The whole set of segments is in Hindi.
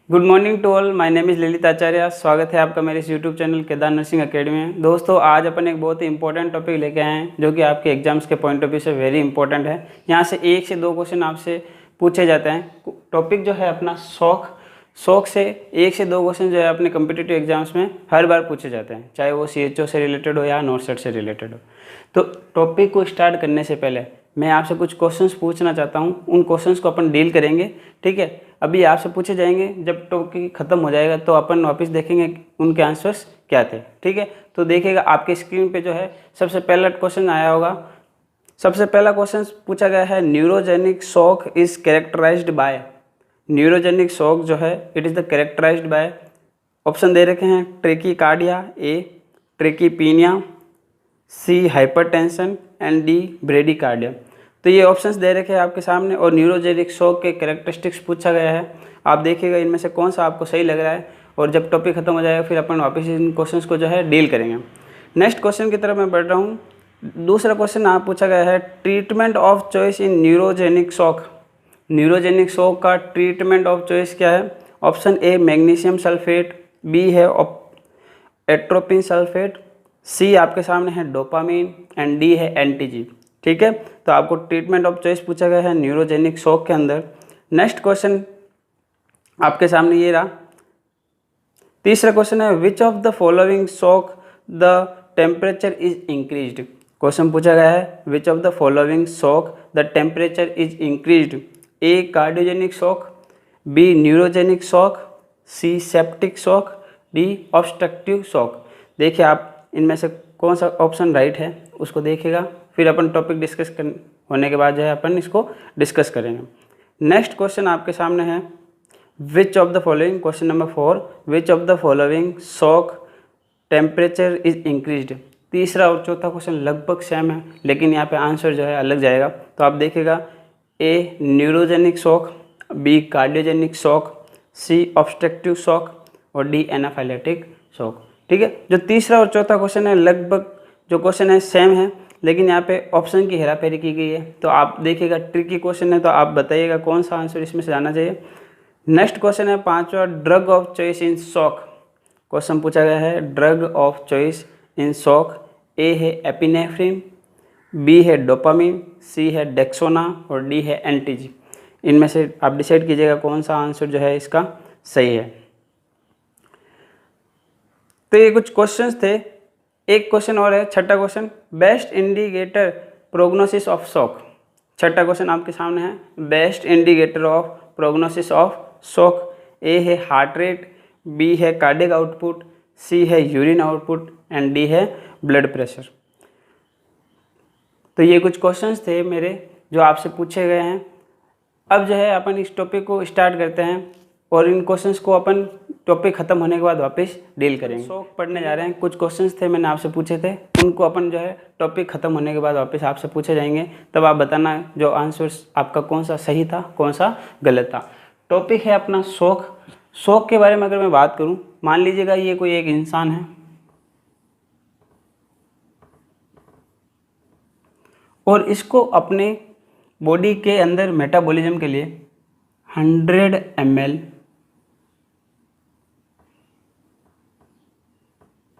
Good morning to all. My name is Lalit Acharya. स्वागत है आपका मेरे इस YouTube channel Kedar nursing academy में। दोस्तों, आज अपन एक बहुत ही इंपॉर्टेंट टॉपिक लेके आए हैं जो कि आपके एग्जाम्स के पॉइंट ऑफ व्यू से वेरी इंपॉर्टेंट है। यहाँ से 1 से 2 क्वेश्चन आपसे पूछे जाते हैं। टॉपिक जो है अपना शौक से 1 से 2 क्वेश्चन जो है अपने कम्पिटिटिव एग्जाम्स में हर बार पूछे जाते हैं, चाहे वो CHO से रिलेटेड हो या नॉर्सेट से रिलेटेड हो। तो टॉपिक को स्टार्ट करने से पहले मैं आपसे कुछ क्वेश्चंस पूछना चाहता हूँ। उन क्वेश्चंस को अपन डील करेंगे, ठीक है। अभी आपसे पूछे जाएंगे, जब टॉपिक खत्म हो जाएगा तो अपन वापस देखेंगे उनके आंसर्स क्या थे, ठीक है। तो देखिएगा आपके स्क्रीन पे जो है सबसे पहला क्वेश्चन आया होगा। सबसे पहला क्वेश्चन पूछा गया है, neurogenic shock is characterized by. Neurogenic shock जो है it is the characterized by, option दे रखे हैं, tachycardia, A tachypnea, C hypertension and D bradycardia. तो ये ऑप्शंस दे रखे हैं आपके सामने और न्यूरोजेनिक शॉक के कैरेक्टरिस्टिक्स पूछा गया है। आप देखिएगा इनमें से कौन सा आपको सही लग रहा है, और जब टॉपिक खत्म हो जाएगा फिर अपन वापस इन क्वेश्चंस को जो है डील करेंगे। नेक्स्ट क्वेश्चन की तरफ मैं बढ़ रहा हूँ। दूसरा क्वेश्चन आप पूछा गया है, treatment of choice in neurogenic shock. Neurogenic shock का ट्रीटमेंट ऑफ चॉइस क्या है? Option A magnesium sulphate, B है एट्रोपिन सल्फेट, सी आपके सामने है डोपामीन एंड डी है एंटीजी, ठीक है। तो आपको ट्रीटमेंट ऑफ चॉइस पूछा गया है न्यूरोजेनिक शॉक के अंदर। नेक्स्ट क्वेश्चन आपके सामने ये रहा। तीसरा क्वेश्चन है, which of the following shock the temperature is increased. Question पूछा गया है, which of the following shock the temperature is increased. A cardiogenic shock, B neurogenic shock, C septic shock, D obstructive shock. देखिए आप इनमें से कौन सा ऑप्शन राइट है उसको देखिएगा, फिर अपन टॉपिक डिस्कस होने के बाद जो है अपन इसको डिस्कस करेंगे। नेक्स्ट क्वेश्चन आपके सामने है, which of the following, question number 4, which of the following shock temperature is increased. तीसरा और चौथा क्वेश्चन लगभग सेम है, लेकिन यहाँ पे आंसर जो है अलग जाएगा। तो आप देखिएगा, A neurogenic shock, B cardiogenic shock, C obstructive shock और डी एनाफाइलेटिक शॉक, ठीक है। जो तीसरा और चौथा क्वेश्चन है लगभग जो क्वेश्चन है सेम है, लेकिन यहाँ पे ऑप्शन की हेराफेरी की गई है। तो आप देखिएगा ट्रिकी क्वेश्चन है, तो आप बताइएगा कौन सा आंसर इसमें से जाना चाहिए। नेक्स्ट क्वेश्चन है 5वां, drug of choice in shock. Question पूछा गया है, drug of choice in shock. A है एपिनेफ्रिन, बी है डोपामिन, सी है डेक्सोना और डी है एंटीजी। इनमें से आप डिसाइड कीजिएगा कौन सा आंसर जो है इसका सही है। तो ये कुछ क्वेश्चंस थे। एक क्वेश्चन और है, छठा question, best indicator prognosis of shock. छठा क्वेश्चन आपके सामने है, best indicator of prognosis of shock. A है हार्ट रेट, बी है कार्डियक आउटपुट, सी है यूरिन आउटपुट एंड डी है ब्लड प्रेशर। तो ये कुछ क्वेश्चंस थे मेरे जो आपसे पूछे गए हैं। अब जो है अपन इस टॉपिक को स्टार्ट करते हैं और इन क्वेश्चंस को अपन टॉपिक खत्म होने के बाद वापस डील करेंगे। शॉक पढ़ने जा रहे हैं। कुछ क्वेश्चंस थे मैंने आपसे पूछे थे, उनको अपन जो है टॉपिक खत्म होने के बाद वापस आपसे पूछे जाएंगे, तब आप बताना जो आंसर्स आपका कौन सा सही था कौन सा गलत था। टॉपिक है अपना शौक। शौक के बारे में अगर मैं बात करूँ, मान लीजिएगा ये कोई एक इंसान है और इसको अपने बॉडी के अंदर मेटाबॉलिज्म के लिए 100 ml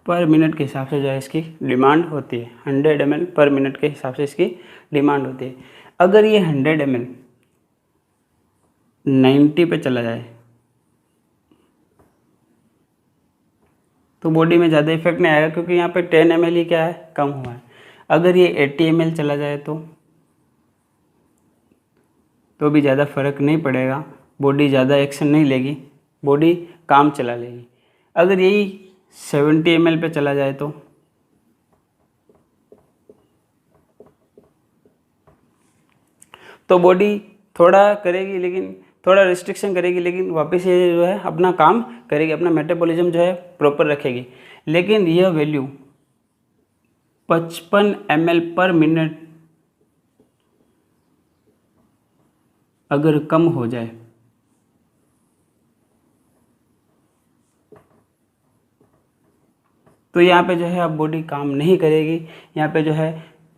पर मिनट के हिसाब से जो है इसकी डिमांड होती है। 100 ml पर मिनट के हिसाब से इसकी डिमांड होती है। अगर ये 100 ml 90 पे चला जाए तो बॉडी में ज़्यादा इफेक्ट नहीं आएगा, क्योंकि यहाँ पे 10 ml ही क्या है, कम हुआ है। अगर ये 80 ml चला जाए तो भी ज़्यादा फर्क नहीं पड़ेगा, बॉडी ज़्यादा एक्शन नहीं लेगी, बॉडी काम चला लेगी। अगर यही 70 ml पे चला जाए तो बॉडी थोड़ा करेगी, लेकिन थोड़ा रिस्ट्रिक्शन करेगी, लेकिन वापस ये जो है अपना काम करेगी, अपना मेटाबॉलिज्म जो है प्रॉपर रखेगी। लेकिन यह वैल्यू 55 ml पर मिनट अगर कम हो जाए तो यहाँ पे जो है अब बॉडी काम नहीं करेगी। यहाँ पे जो है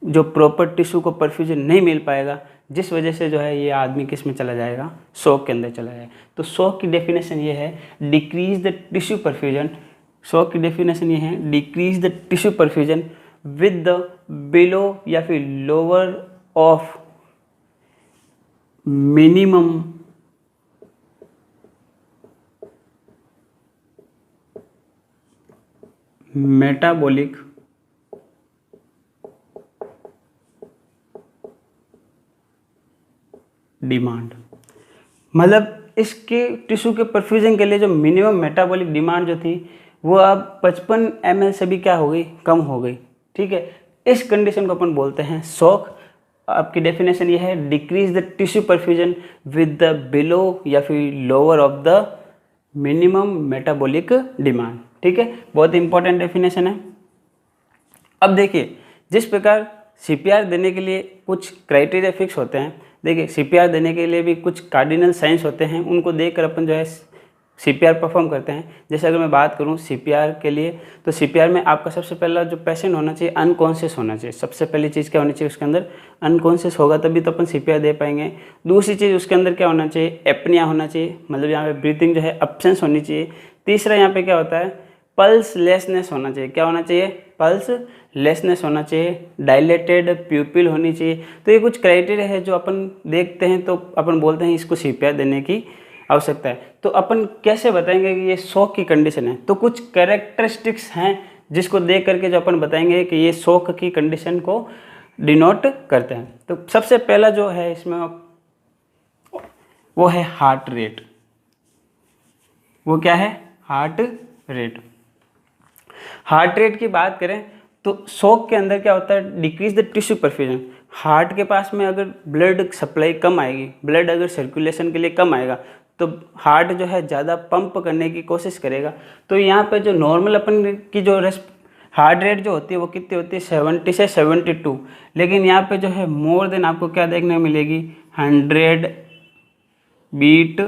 जो प्रॉपर टिश्यू को परफ्यूजन नहीं मिल पाएगा, जिस वजह से जो है ये आदमी किस में चला जाएगा, शॉक के अंदर चला जाएगा। तो शॉक की डेफिनेशन ये है decrease the tissue perfusion. Shock की डेफिनेशन ये है decrease the tissue perfusion with the below या फिर lower of minimum metabolic demand. मतलब इसके टिश्यू के परफ्यूजन के लिए जो मिनिमम मेटाबॉलिक डिमांड जो थी वो अब 55 ml से भी क्या हो गई, कम हो गई। ठीक है, इस कंडीशन को अपन बोलते हैं शॉक। आपकी डेफिनेशन ये है decrease the tissue perfusion with the below या फिर lower of the minimum metabolic demand. ठीक है, बहुत इंपॉर्टेंट डेफिनेशन है। अब देखिए, जिस प्रकार सीपीआर देने के लिए कुछ क्राइटेरिया फिक्स होते हैं, देखिए सीपीआर देने के लिए भी कुछ कार्डिनल साइंस होते हैं, उनको देखकर अपन जो है सीपीआर परफॉर्म करते हैं। जैसे अगर मैं बात करूं सीपीआर के लिए, तो सीपीआर में आपका सबसे पहला जो पेशेंट होना चाहिए अनकॉन्शियस होना चाहिए। सबसे पहली चीज़ क्या होनी चाहिए उसके अंदर, अनकॉन्शियस होगा तभी तो अपन सीपीआर दे पाएंगे। दूसरी चीज़ उसके अंदर क्या होना चाहिए, एपनिया होना चाहिए, मतलब यहाँ पे ब्रीथिंग जो है एब्सेंस होनी चाहिए। तीसरा यहाँ पे क्या होता है, पल्स लेसनेस होना चाहिए। क्या होना चाहिए, पल्स लेसनेस होना चाहिए। डायलेटेड प्यूपिल होनी चाहिए। तो ये कुछ क्राइटेरिया है जो अपन देखते हैं तो अपन बोलते हैं इसको सीपीआर देने की आवश्यकता है। तो अपन कैसे बताएंगे कि ये शॉक की कंडीशन है, तो कुछ कैरेक्टरिस्टिक्स हैं जिसको देख करके जो अपन बताएंगे कि ये शॉक की कंडीशन को डिनोट करते हैं। तो सबसे पहला जो है इसमें वो है हार्ट रेट। वो क्या है, हार्ट रेट। हार्ट रेट की बात करें तो शॉक के अंदर क्या होता है, decrease the tissue perfusion. Heart के पास में अगर ब्लड सप्लाई कम आएगी, ब्लड अगर सर्कुलेशन के लिए कम आएगा तो हार्ट जो है ज़्यादा पंप करने की कोशिश करेगा। तो यहाँ पे जो नॉर्मल अपन की जो हार्ट रेट जो होती है वो कितनी होती है, 70 से 72। लेकिन यहाँ पे जो है मोर देन आपको क्या देखने को मिलेगी, 100 बीट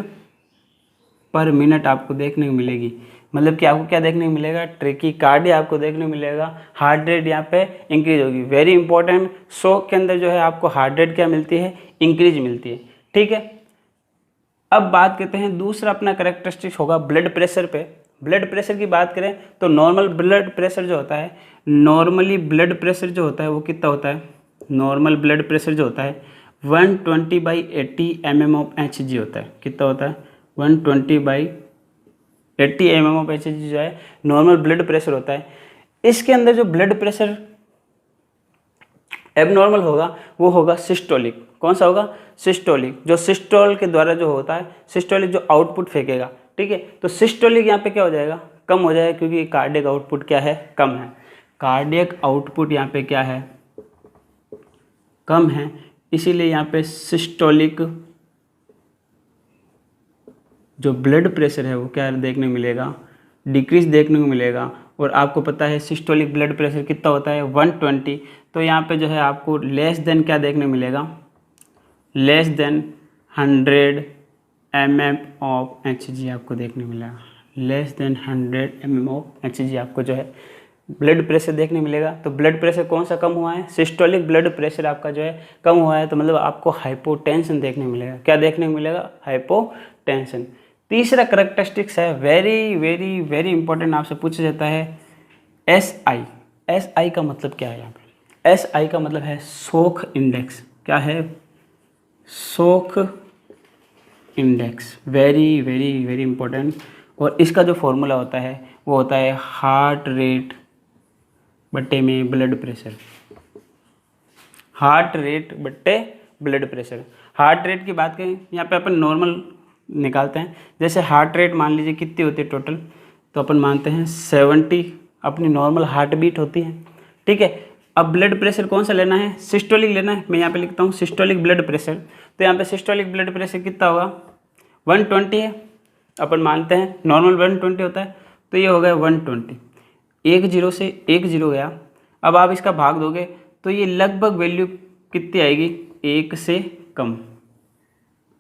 पर मिनट आपको देखने को मिलेगी। मतलब कि आपको क्या देखने को मिलेगा, ट्रैकीकार्डिया आपको देखने को मिलेगा। हार्ट रेट यहाँ पे इंक्रीज होगी। वेरी इंपॉर्टेंट, शॉक के अंदर जो है आपको हार्ट रेट क्या मिलती है, इंक्रीज मिलती है। ठीक है, अब बात करते हैं दूसरा अपना कैरेक्टरिस्टिक होगा ब्लड प्रेशर पे। ब्लड प्रेशर की बात करें तो नॉर्मल ब्लड प्रेशर जो होता है, नॉर्मली ब्लड प्रेशर जो होता है वो कितना होता है, नॉर्मल ब्लड प्रेशर जो होता है 120/80 mm ऑफ Hg होता है। कितना होता है, 120/80 mm ऑफ Hg जो है नॉर्मल ब्लड प्रेशर होता है। इसके अंदर जो ब्लड प्रेशर एबनॉर्मल होगा वो होगा सिस्टोलिक। कौन सा होगा, सिस्टोलिक। जो सिस्टोल के द्वारा जो होता है, सिस्टोलिक जो आउटपुट फेंकेगा। ठीक है, तो सिस्टोलिक यहाँ पे क्या हो जाएगा, कम हो जाएगा, क्योंकि कार्डियक आउटपुट क्या है, कम है। कार्डियक आउटपुट यहाँ पे क्या है, कम है, इसीलिए यहाँ पे सिस्टोलिक जो ब्लड प्रेशर है वो क्या देखने को मिलेगा, डिक्रीज देखने को मिलेगा। और आपको पता है सिस्टोलिक ब्लड प्रेशर कितना होता है, 120। तो यहाँ पे जो है आपको लेस देन क्या देखने को मिलेगा, less than 100 mm of Hg आपको देखने को मिलेगा। Less than 100 mm of Hg आपको जो है ब्लड प्रेशर देखने मिलेगा। तो ब्लड प्रेशर कौन सा कम हुआ है, सिस्टोलिक ब्लड प्रेशर आपका जो है कम हुआ है। तो मतलब आपको हाइपोटेंशन देखने मिलेगा। क्या देखने को मिलेगा, हाइपोटेंशन। तीसरा करेक्टरिस्टिक्स है वेरी वेरी वेरी इंपॉर्टेंट, आपसे पूछा जाता है SI। SI का मतलब क्या है, यहाँ पे SI का मतलब है शॉक इंडेक्स। क्या है, shock index. Very very very important. और इसका जो फॉर्मूला होता है वो होता है हार्ट रेट बट्टे में ब्लड प्रेशर। हार्ट रेट बट्टे ब्लड प्रेशर। हार्ट रेट की बात करें, यहाँ पे अपन नॉर्मल निकालते हैं। जैसे हार्ट रेट मान लीजिए कितनी होती है टोटल, तो अपन मानते हैं 70 अपनी नॉर्मल हार्ट बीट होती है। ठीक है, अब ब्लड प्रेशर कौन सा लेना है, सिस्टोलिक लेना है। मैं यहाँ पे लिखता हूँ सिस्टोलिक ब्लड प्रेशर। तो यहाँ पे सिस्टोलिक ब्लड प्रेशर कितना होगा, 120 है। अपन मानते हैं नॉर्मल 120 होता है, तो ये हो गया 120। 10 से 10 गया। अब आप इसका भाग दोगे तो ये लगभग वैल्यू कितनी आएगी, 1 से कम,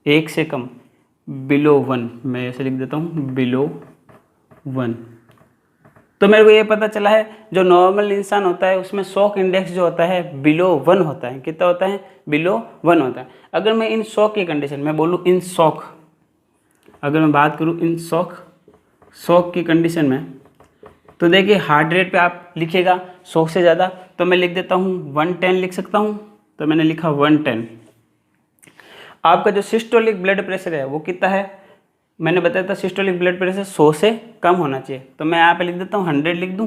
1 से कम, बिलो 1। मैं ऐसे लिख देता हूँ बिलो 1। तो मेरे को ये पता चला है जो नॉर्मल इंसान होता है उसमें शॉक इंडेक्स जो होता है बिलो 1 होता है। कितना होता है? बिलो 1 होता है। अगर मैं इन शॉक की कंडीशन में बोलूँ, इन शॉक, अगर मैं बात करूँ इन शॉक की कंडीशन में, तो देखिए हार्ट रेट पे आप लिखिएगा शॉक से ज़्यादा, तो मैं लिख देता हूँ 110 लिख सकता हूँ, तो मैंने लिखा 110। आपका जो सिस्टोलिक ब्लड प्रेशर है वो कितना है? मैंने बताया था सिस्टोलिक ब्लड प्रेशर 100 से कम होना चाहिए, तो मैं यहाँ पे लिख देता हूँ 100 लिख दूँ।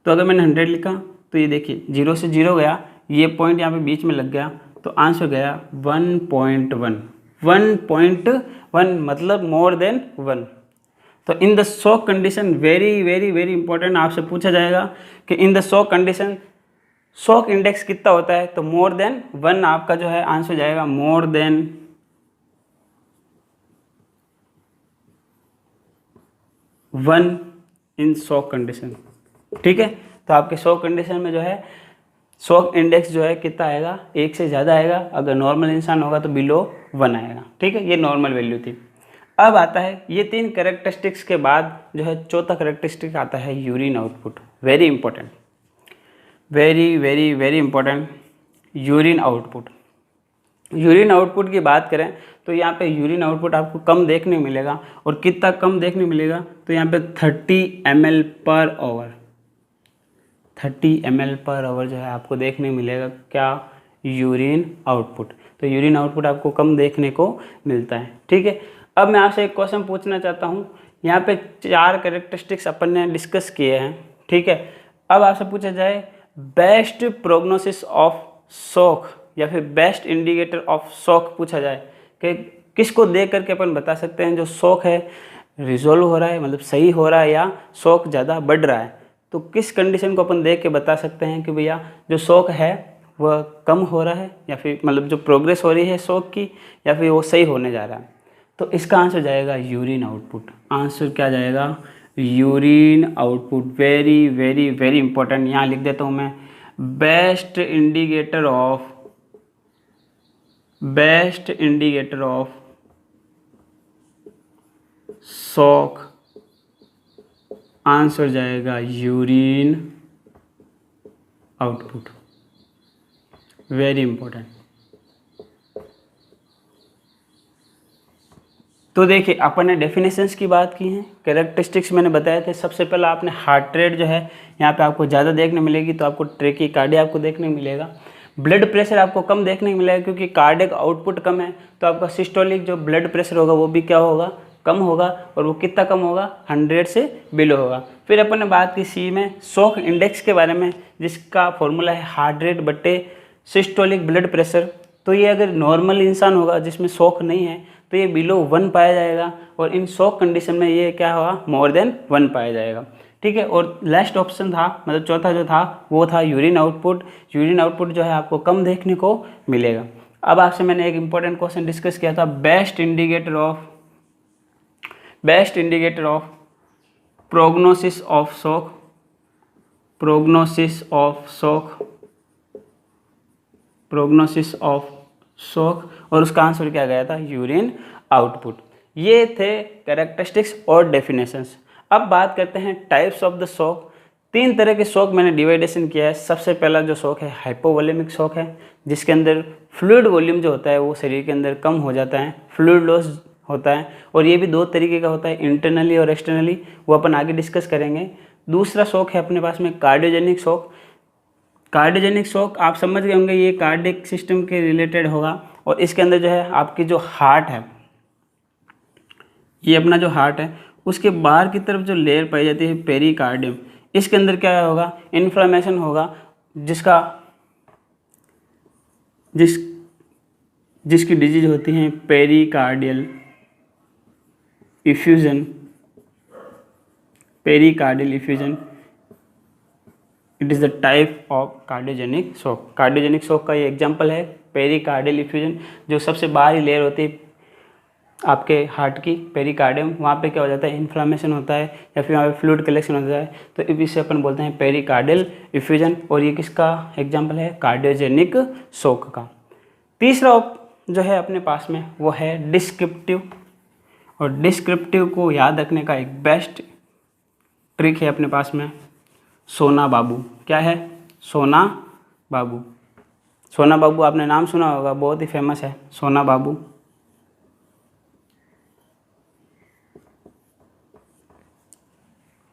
तो अगर मैंने 100 लिखा तो ये देखिए 0 से 0 गया, ये पॉइंट यहाँ पे बीच में लग गया, तो आंसर गया 1.1। 1.1 मतलब मोर देन 1। तो in the shock condition, very very very important, आपसे पूछा जाएगा कि in the shock condition shock index कितना होता है, तो मोर देन 1 आपका जो है आंसर हो जाएगा, more than 1 in shock condition. ठीक है, तो आपके शॉक कंडीशन में जो है शॉक इंडेक्स जो है कितना आएगा? 1 से ज़्यादा आएगा। अगर नॉर्मल इंसान होगा तो बिलो 1 आएगा। ठीक है, ये नॉर्मल वैल्यू थी। अब आता है ये 3 कैरेक्टरिस्टिक्स के बाद जो है चौथा कैरेक्टरिस्टिक आता है urine output. Very important, very very very important, urine output. Urine output की बात करें तो यहाँ पे यूरिन आउटपुट आपको कम देखने को मिलेगा, और कितना कम देखने को मिलेगा? तो यहाँ पे 30 ml per hour, 30 ml per hour जो है आपको देखने को मिलेगा। क्या? Urine output. तो यूरिन आउटपुट आपको कम देखने को मिलता है। ठीक है, अब मैं आपसे एक क्वेश्चन पूछना चाहता हूँ। यहाँ पे 4 कैरेक्टरिस्टिक्स अपन ने डिस्कस किए हैं। ठीक है, अब आपसे पूछा जाए बेस्ट प्रोग्नोसिस ऑफ शॉक या फिर बेस्ट इंडिकेटर ऑफ शॉक पूछा जाए कि किसको देख करके अपन बता सकते हैं जो शॉक है रिजोल्व हो रहा है, मतलब सही हो रहा है, या शॉक ज़्यादा बढ़ रहा है। तो किस कंडीशन को अपन देख के बता सकते हैं कि भैया जो शॉक है वह कम हो रहा है, या फिर मतलब जो प्रोग्रेस हो रही है शॉक की, या फिर वो सही होने जा रहा है? तो इसका आंसर जाएगा यूरिन आउटपुट। आंसर क्या जाएगा? Urine output. Very very very important, यहाँ लिख देता हूँ मैं, best indicator of shock. Answer जाएगा यूरिन आउटपुट। Very important. तो देखिए अपन ने डेफिनेशंस की बात की है, कैरेक्टरिस्टिक्स मैंने बताए थे। सबसे पहला आपने हार्ट रेट जो है यहाँ पे आपको ज़्यादा देखने मिलेगी, तो आपको ट्रैकीकार्डिया आपको देखने मिलेगा। ब्लड प्रेशर आपको कम देखने को मिलेगा क्योंकि कार्डियक आउटपुट कम है, तो आपका सिस्टोलिक जो ब्लड प्रेशर होगा वो भी क्या होगा? कम होगा। और वो कितना कम होगा? 100 से बिलो होगा। फिर अपन ने बात की सी में शॉक इंडेक्स के बारे में, जिसका फॉर्मूला है हार्ट रेट बट्टे सिस्टोलिक ब्लड प्रेशर। तो ये अगर नॉर्मल इंसान होगा जिसमें शॉक नहीं है तो ये बिलो 1 पाया जाएगा, और इन शॉक कंडीशन में ये क्या होगा? मोर देन 1 पाया जाएगा। ठीक है, और लास्ट ऑप्शन था, मतलब चौथा जो था वो था यूरिन आउटपुट। यूरिन आउटपुट जो है आपको कम देखने को मिलेगा। अब आपसे मैंने एक इंपॉर्टेंट क्वेश्चन डिस्कस किया था, best indicator of prognosis of shock, और उसका आंसर क्या गया था? Urine output. ये थे कैरेक्टरिस्टिक्स और डेफिनेशंस। अब बात करते हैं टाइप्स ऑफ द शॉक। 3 तरह के शॉक मैंने डिवाइडेशन किया है। सबसे पहला जो शॉक है हाइपोवोलेमिक शॉक है, जिसके अंदर फ्लूइड वॉल्यूम जो होता है वो शरीर के अंदर कम हो जाता है, फ्लूइड लॉस होता है। और ये भी 2 तरीके का होता है, इंटरनली और एक्सटर्नली, वो अपन आगे डिस्कस करेंगे। दूसरा शॉक है अपने पास में कार्डियोजेनिक शॉक। कार्डियोजेनिक शॉक आप समझ गए होंगे, ये कार्डियक सिस्टम के रिलेटेड होगा, और इसके अंदर जो है आपकी जो हार्ट है, ये अपना जो हार्ट है उसके बाहर की तरफ जो लेयर पाई जाती है पेरिकार्डियम, इसके अंदर क्या होगा? इन्फ्लेमेशन होगा, जिसकी डिजीज होती है pericardial effusion. It is the type of cardiogenic shock. Cardiogenic shock का ये एग्जांपल है पेरिकार्डियल इफ्यूजन, जो सबसे बाहरी लेयर होती है आपके हार्ट की, पेरिकार्डियम, वहाँ पे क्या हो जाता है? इन्फ्लामेशन होता है, या फिर वहाँ पे फ्लूइड कलेक्शन होता है, तो इसे अपन बोलते हैं पेरिकार्डियल इफ्यूजन। और ये किसका एग्जांपल है? कार्डियोजेनिक शॉक का। तीसरा जो है अपने पास में वो है डिस्क्रिप्टिव, और डिस्क्रिप्टिव को याद रखने का एक बेस्ट ट्रिक है अपने पास में, सोना बाबू। क्या है? सोना बाबू। सोना बाबू आपने नाम सुना होगा, बहुत ही फेमस है सोना बाबू।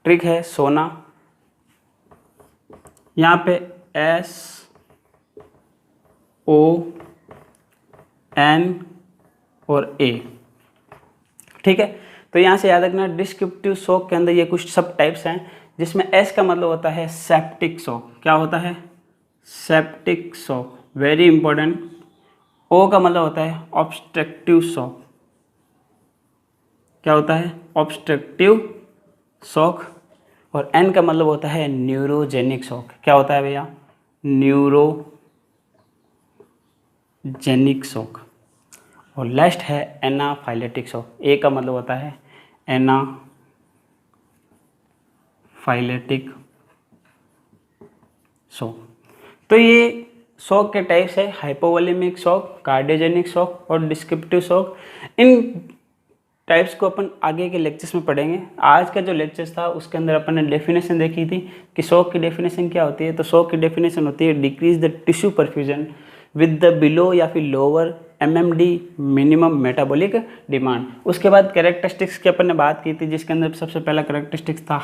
ट्रिक है सोना, यहाँ पे SON और A, ठीक है। तो यहाँ से याद रखना डिस्क्रिप्टिव शॉक के अंदर ये कुछ सब टाइप्स हैं, जिसमें S का मतलब होता है सेप्टिक शॉक। क्या होता है? Septic shock, very important. O का मतलब होता है ऑब्स्ट्रक्टिव शॉक। क्या होता है? Obstructive shock. और N का मतलब होता है न्यूरोजेनिक शॉक। क्या होता है भैया? Neurogenic shock. और लास्ट है एनाफाइलेटिक शॉक। A का मतलब होता है एनाफाइलेटिक शॉक। तो ये शॉक के टाइप्स है, हाइपोवोलेमिक शॉक, कार्डियोजेनिक शॉक और डिस्क्रिप्टिव शॉक। इन टाइप्स को अपन आगे के लेक्चर्स में पढ़ेंगे। आज का जो लेक्चर्स था उसके अंदर अपन ने डेफिनेशन देखी थी कि शॉक की डेफिनेशन क्या होती है। तो शॉक की डेफिनेशन होती है decrease the tissue perfusion with the below या फिर lower MMD minimum metabolic demand. उसके बाद कैरेक्टरिस्टिक्स की अपन ने बात की थी, जिसके अंदर सबसे पहला कैरेक्टरिस्टिक्स था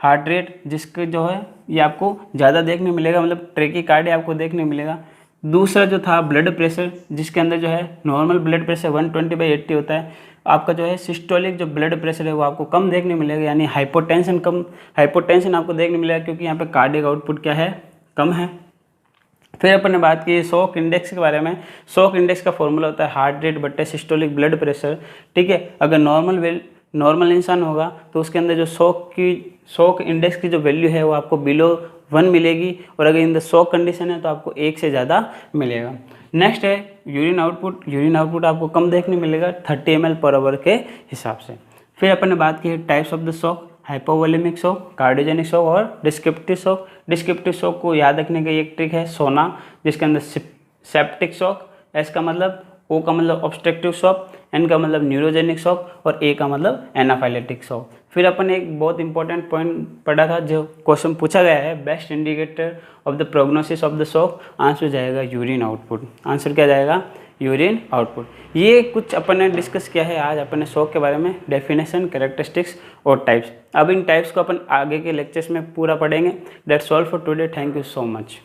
हार्ट रेट, जिसके जो है ये आपको ज़्यादा देखने मिलेगा, मतलब ट्रैकीकार्डिया आपको देखने मिलेगा। दूसरा जो था ब्लड प्रेशर, जिसके अंदर जो है नॉर्मल ब्लड प्रेशर 120/80 होता है। आपका जो है सिस्टोलिक जो ब्लड प्रेशर है वो आपको कम देखने मिलेगा, यानी हाइपोटेंशन आपको देखने मिलेगा, क्योंकि यहाँ पे कार्डियक आउटपुट क्या है? कम है। फिर अपन ने बात की शॉक इंडेक्स के बारे में। शॉक इंडेक्स का फॉर्मूला होता है हार्ट रेट बट्टे सिस्टोलिक ब्लड प्रेशर, ठीक है। अगर नॉर्मल इंसान होगा तो उसके अंदर जो शॉक इंडेक्स की जो वैल्यू है वो आपको बिलो 1 मिलेगी, और अगर इन द शॉक कंडीशन है तो आपको 1 से ज़्यादा मिलेगा। नेक्स्ट है यूरिन आउटपुट आपको कम देखने मिलेगा 30 ml/h के हिसाब से। फिर अपन ने बात की है types of the shock, hypovolaemic shock, cardiogenic shock और डिस्क्रिप्टिव शॉक। डिस्क्रिप्टिव शॉक को याद रखने का एक ट्रिक है सोना, जिसके अंदर सेप्टिक शॉक, S का मतलब, O का मतलब ऑब्स्ट्रक्टिव शॉक, N का मतलब न्यूरोजेनिक शॉक और A का मतलब एनाफाइलेटिक शॉक। फिर अपन ने एक बहुत इंपॉर्टेंट पॉइंट पढ़ा था, जो क्वेश्चन पूछा गया है, best indicator of the prognosis of the shock. Answer जाएगा यूरिन आउटपुट। आंसर क्या जाएगा? Urine output. ये कुछ अपन ने डिस्कस किया है आज अपन ने शॉक के बारे में, डेफिनेशन, कैरेक्टरिस्टिक्स और टाइप्स। अब इन टाइप्स को अपन आगे के लेक्चर्स में पूरा पढ़ेंगे। That's all for today. Thank you so much.